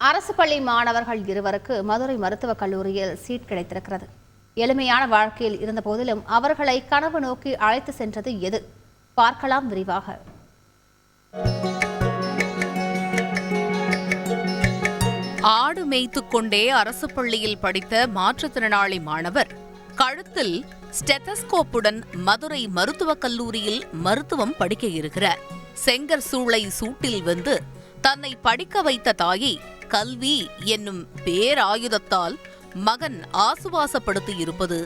அரசு பள்ளி மாணவர்கள் இருவருக்கு மதுரை மருத்துவக் கல்லூரியில் சீட் கிடைத்திருக்கிறது. எளிமையான வாழ்க்கையில் இருந்த போதிலும் அவர்களை கனவு நோக்கி அழைத்து சென்றது எது? பார்க்கலாம் விரிவாக. ஆடு மேய்த்துக் கொண்டே அரசு பள்ளியில் படித்த மாற்றுத்திறனாளி மாணவர் கழுத்தில் ஸ்டெத்தஸ்கோப்புடன் மதுரை மருத்துவக் கல்லூரியில் மருத்துவம் படிக்க இருக்கிறார். செங்கர் சூளை சூட்டில் வந்து தன்னை படிக்க வைத்த தாயை கல்வி என்னும் பேராயுதத்தால் மகன் ஆசுவாசப்படுத்தி இருப்பது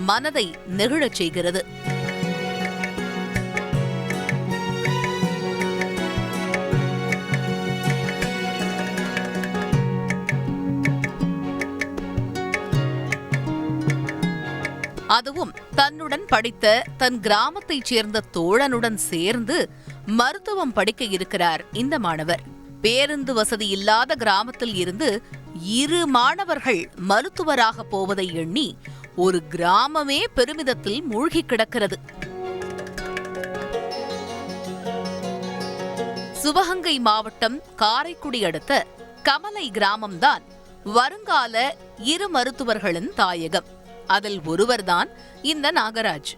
மனதை நெகிழச் செய்கிறது. அதுவும் தன்னுடன் படித்த தன் கிராமத்தைச் சேர்ந்த தோழனுடன் சேர்ந்து மருத்துவம் படிக்க இருக்கிறார் இந்த மாணவர். பேருந்து வசதி இல்லாத கிராமத்தில் இருந்து 2 மாணவர்கள் மருத்துவராக போவதை எண்ணி ஒரு கிராமமே பெருமிதத்தில் மூழ்கி கிடக்கிறது. சிவகங்கை மாவட்டம் காரைக்குடி அடுத்த கமலை கிராமம்தான் வருங்கால 2 மருத்துவர்களின் தாயகம். அதில் ஒருவர்தான் இந்த நாகராஜ்.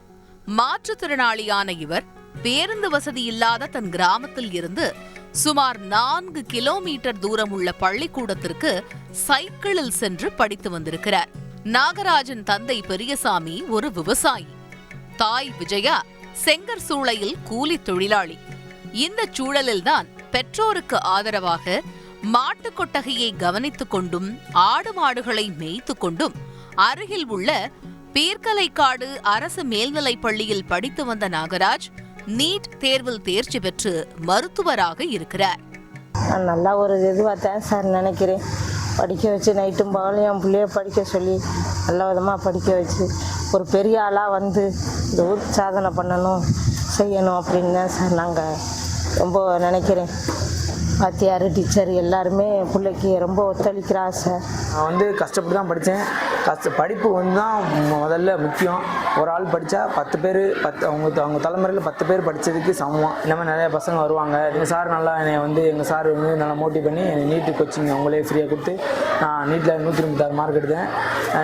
மாற்றுத்திறனாளியான இவர் பேருந்து வசதி இல்லாத தன் கிராமத்தில் இருந்து சுமார் 4 கிலோமீட்டர் தூரம் உள்ள பள்ளிக்கூடத்திற்கு சைக்கிளில் சென்று படித்து வந்திருக்கிறார். நாகராஜன் தந்தை பெரியசாமி ஒரு விவசாயி, தாய் விஜயா செங்கர் சூளையில் கூலி தொழிலாளி. இந்த சூழலில்தான் பெற்றோருக்கு ஆதரவாக மாட்டுக் கொட்டகையை கவனித்துக் கொண்டும் ஆடு மாடுகளை மேய்த்துக் கொண்டும் அருகில் உள்ள பீர்க்கலைக்காடு அரசு மேல்நிலைப் பள்ளியில் படித்து வந்த நாகராஜ் நீட் தேர்வில் தேர்ச்சி பெற்று மருத்துவராக இருக்கிறார். நான் நல்லா ஒரு இதுவாக தான் சார் நினைக்கிறேன். படிக்க வச்சு நைட்டும் பகலும் என் பிள்ளைய படிக்க சொல்லி நல்ல விதமாக படிக்க வச்சு ஒரு பெரிய ஆளாக வந்து இந்த ஊர் சாதனை பண்ணணும் செய்யணும் அப்படின்னு தான் சார் நாங்கள் ரொம்ப நினைக்கிறேன். வாத்தியார் டீச்சர் எல்லாருமே பிள்ளைக்கு ரொம்ப ஒத்துழைக்கிறா சார். நான் வந்து கஷ்டப்பட்டு தான் படித்தேன். படிப்பு தான் முதல்ல முக்கியம். ஒரு ஆள் படித்தா 10 பேர் அவங்க தலைமுறையில் 10 பேர் படித்ததுக்கு சமம். இந்த மாதிரி நிறைய பசங்க வருவாங்க. எங்கள் சார் நல்லா என்னை வந்து எங்கள் சார் வந்து நல்லா மோட்டிவ் பண்ணி என்னை நீட்டு கோச்சிங் அவங்களே ஃப்ரீயாக கொடுத்து நான் நீட்டில் 196 மார்க் எடுத்தேன்.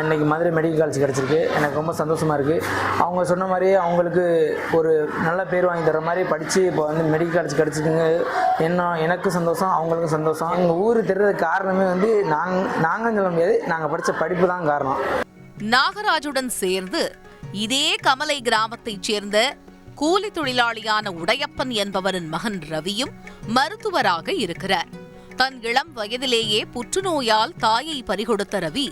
இன்றைக்கி மதுரை மெடிக்கல் காலேஜ் கிடச்சிருக்கு. எனக்கு ரொம்ப சந்தோஷமாக இருக்குது. அவங்க சொன்ன மாதிரியே அவங்களுக்கு ஒரு நல்ல பேர் வாங்கி தர மாதிரி படித்து இப்போ வந்து மெடிக்கல் காலேஜ் கிடச்சிருக்குங்க. எனக்கு சந்தோஷம், அவங்களுக்கும் சந்தோஷம். எங்கள் ஊர் தெரிறதுக்கு காரணமே வந்து நாங்கள் சொல்ல முடியாது, நாங்கள் படித்த படிப்பு தான் காரணம். நாகராஜுடன் சேர்ந்து இதே கமலை கிராமத்தைச் சேர்ந்த கூலி தொழிலாளியான உடையப்பன் என்பவரின் மகன் ரவியும் மருத்துவராக இருக்கிறார். தன் இளம் வயதிலேயே புற்றுநோயால் தாயை பறிகொடுத்த ரவி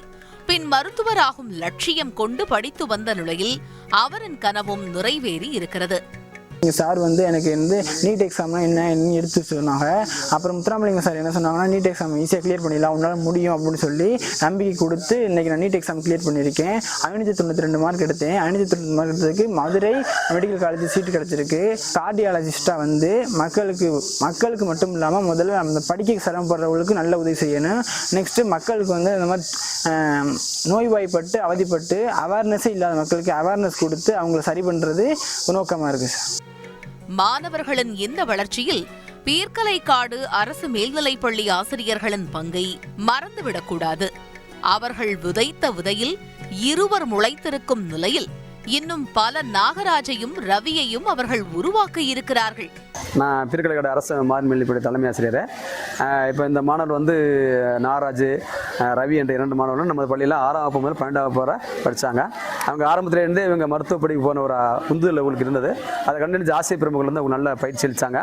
பின் மருத்துவராகும் லட்சியம் கொண்டு படித்து வந்த நிலையில் அவரின் கனவும் நிறைவேறி இருக்கிறது. எங்கள் சார் வந்து எனக்கு வந்து நீட் எக்ஸாம்லாம் என்னன்னு எடுத்து சொன்னாங்க. அப்புறம் முத்துராமலிங்க சார் என்ன சொன்னாங்கன்னா, நீட் எக்ஸாம் ஈஸியாக கிளியர் பண்ணிடலாம், உன்னால் முடியும் அப்படின்னு சொல்லி நம்பிக்கை கொடுத்து இன்றைக்கி நான் நீட் எக்ஸாம் கிளியர் பண்ணியிருக்கேன். 592 மார்க் எடுத்தேன். 592 மார்க் எடுத்ததுக்கு மதுரை மெடிக்கல் காலேஜ் சீட்டு கிடச்சிருக்கு. கார்டியாலஜிஸ்ட்டாக வந்து மக்களுக்கு மட்டும் இல்லாமல் முதல்ல அந்த படிக்க சிரமப்படுறவங்களுக்கு நல்ல உதவி செய்யணும். நெக்ஸ்ட்டு மக்களுக்கு வந்து இந்த மாதிரி நோய்வாய்ப்பட்டு அவதிப்பட்டு அவேர்னஸே இல்லாத மக்களுக்கு அவேர்னஸ் கொடுத்து அவங்கள சரி பண்ணுறது நோக்கமாக இருக்குது சார். மாணவர்களின் இந்த வளர்ச்சியில் பீர்க்கலைக்காடு அரசு மேல்நிலைப்பள்ளி ஆசிரியர்களின் பங்கை மறந்துவிடக்கூடாது. அவர்கள் விதைத்த விதையில் 2 முளைத்திருக்கும் நிலையில் இன்னும் பல நாகராஜையும் ரவியையும் அவர்கள் உருவாக்க இருக்கிறார்கள். நான் பீர்க்கலைக்காடு அரசு மேல்நிலைப்பள்ளி தலைமை ஆசிரியர். இப்போ இந்த மாணவர் வந்து நாகராஜ், ரவி என்ற 2 மாணவர்கள் நமது பள்ளியில் 6ஆம் வகுப்பு முதல் 12ஆம் வகுப்பு வரை படித்தாங்க. அவங்க ஆரம்பத்திலேருந்தே இவங்க மருத்துவ படிப்பு போன ஒரு உந்துதல் அவங்களுக்கு இருந்தது. அதை கண்டறிஞ்சு ஆசிரியர் பெருமக்கள் வந்து அவங்க நல்ல பயிற்சி அளித்தாங்க.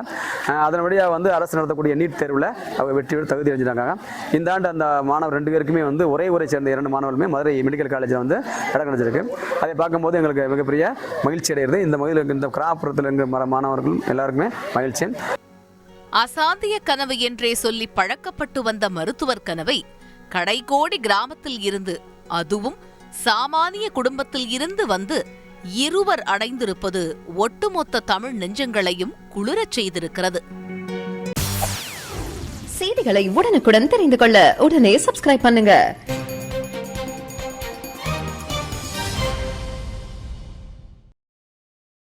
அதன்படியாக வந்து அரசு நடத்தக்கூடிய நீட் தேர்வில் அவங்க வெற்றியோடு தகுதி அடைஞ்சிட்டாங்க. இந்த ஆண்டு அந்த மாணவர் 2 பேருக்குமே வந்து ஒரே ஊரை சேர்ந்த 2 மாணவர்களுமே மதுரை மெடிக்கல் காலேஜில் வந்து இடம் கிடைச்சிருக்கு. அதை பார்க்கும்போது எங்களுக்கு மிகப்பெரிய மகிழ்ச்சி அடைகிறது. இந்த கிராமப்புறத்தில் இருக்கிற மாணவர்களும் எல்லாருக்குமே மகிழ்ச்சி. அசாத்திய கனவு என்றே சொல்லி பழக்கப்பட்டு வந்த மருத்துவர் கனவை கடைக்கோடி கிராமத்தில் இருந்து, அதுவும் சாமானிய குடும்பத்தில் இருந்து வந்து 2 அடைந்திருப்பது ஒட்டுமொத்த தமிழ் நெஞ்சங்களையும் குளிரச் செய்திருக்கிறது. செய்திகளை உடனுக்குடன் தெரிந்து கொள்ள உடனே சப்ஸ்கிரைப் பண்ணுங்க.